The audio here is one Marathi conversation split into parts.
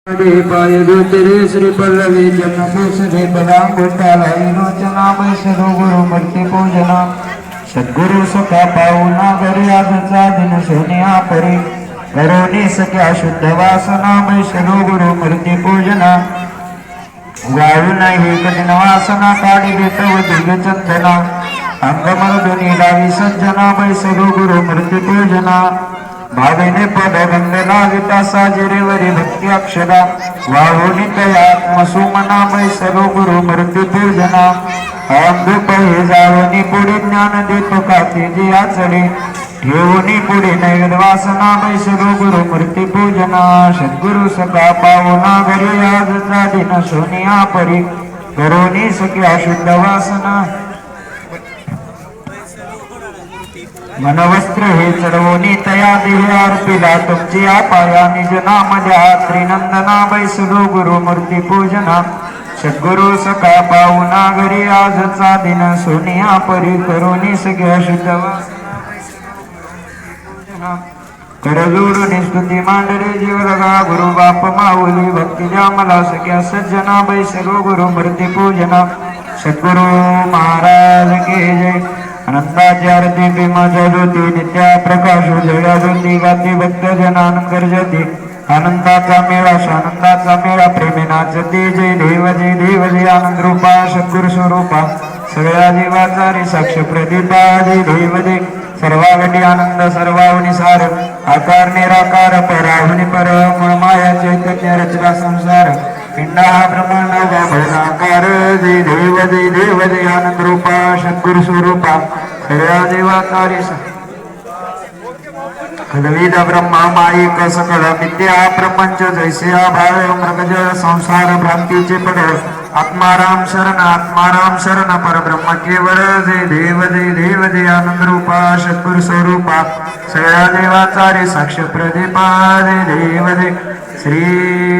पाय ज्योतिरे श्री पल्लवी जन्मभूषणे पदांगोटाला विरोचना वैष्णव गुरु मूर्ती पूजना सद्गुरु सखा पाहुणा घरी आजचा दिन सोनिया परी करोनी सख्या शुद्ध वासना वैष्णव गुरु मूर्ती पूजना वायू नाही कठीण वासना काढी देतव दिव्य चंदना अंगमर्दुनी लावी सज्जना वैष्णव गुरु मूर्ती पूजना भावेने पद गंगना विता साजरेवरी भक्ती अक्षरा वाहुनी तयात्मसुमना सर्व गुरु मूर्ती पूजना अंधुप हे जावनी पुढे ज्ञान देतो का तेजी आचळे ठेवणी पुढे नैवेद वासना सर्व गुरु मूर्ती पूजना सद्गुरु सखा पाहुणा घरी आजचा दिन सोनिया परी करोनी सख्या शुद्ध वासना मनवस्त्र हे चढवणी तया देह अर्पिला तुमची पाया निज नाम द्या त्रिनंदना वैसलो गुरु मूर्ती पूजना सद्गुरु सखा पाहुणा घरी आजचा दिन सोनिया परी करोनी सगळ्या शुद्ध करजोडून स्तुती मांडरे जीवलगा गुरु बाप माऊली भक्तीच्या मला सगळ्या सज्जना वैसलो गुरु मूर्ती पूजना सद्गुरु महाराज के जय अनंताची आरती भीमा ज्योती नित्या प्रकाश जया ज्योती गाती भक्त जनानंद गर्जती आनंदाचा मेळा शानंदाचा मेळा प्रेमे नाचती जय देव आनंद रूपा सद्गुरु स्वरूपा सगळ्या जीवाचा रे साक्ष प्रदीपा जय देव सर्वागटी आनंद सर्वावनी सार आकार निराकार पराहुनी पर मूळ माया चैतन्य रचना संसार पिंडा हा ब्रह्मांड भवनाकार जय देव जय आनंद रूपा सद्गुरु स्वरूपा सगळ्या देवाचा रे खलविद ब्रह्मा माईक सकळ विद्या प्रपंच जैसे भाव मृगज संसार भ्रांतीचे पड आत्माराम शरण परब्रह्म केवळ जय देव जय आनंद रूपा सद्गुरु स्वरूपा सगळ्या देवाचा रे साक्ष प्रदीपा जय देव जय श्री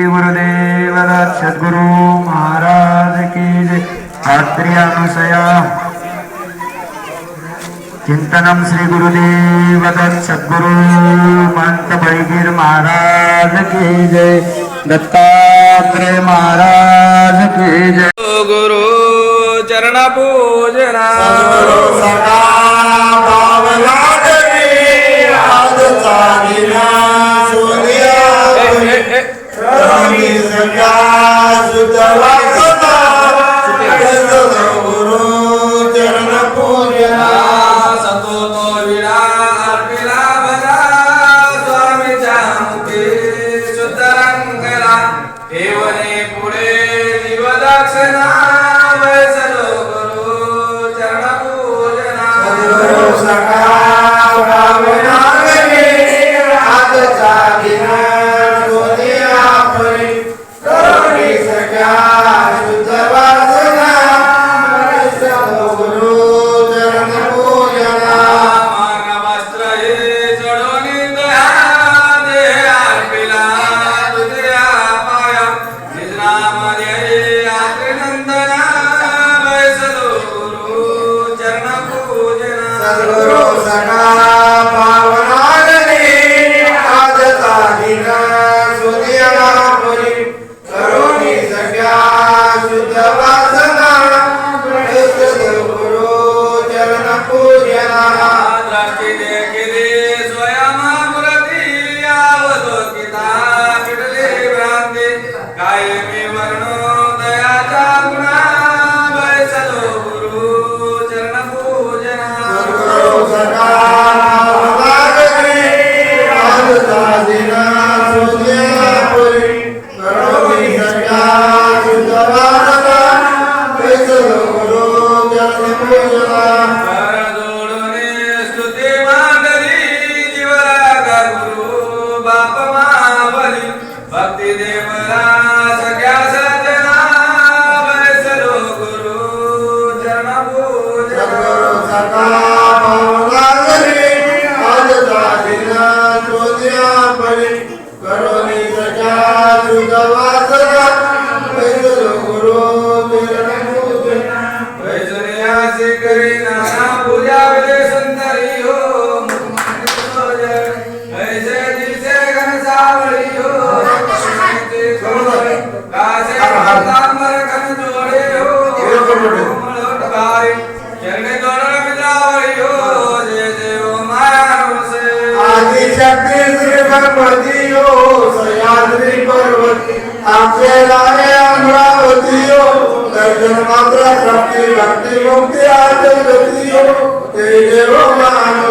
गुरुदेव दत्त सद्गुरु महाराज की जय आत्रि अनुसया चिंतनम श्री गुरुदेव दत्त सद्गुरु महंत बळीगिर महाराज की जय दत्तात्रेय महाराज की जय गुरु चरण पूजना हो तांबर कन जोड़े हो मलोट गाए चरणे जोड़न मिलावरी हो जय देव मायानो से आदि शक्ति श्री भगवती हो सह्याद्री पर्वती आमचे लाये अमरावती हो दर्शन मात्र प्राप्ति भक्ति मुक्ति आदि हो जय देव मायानो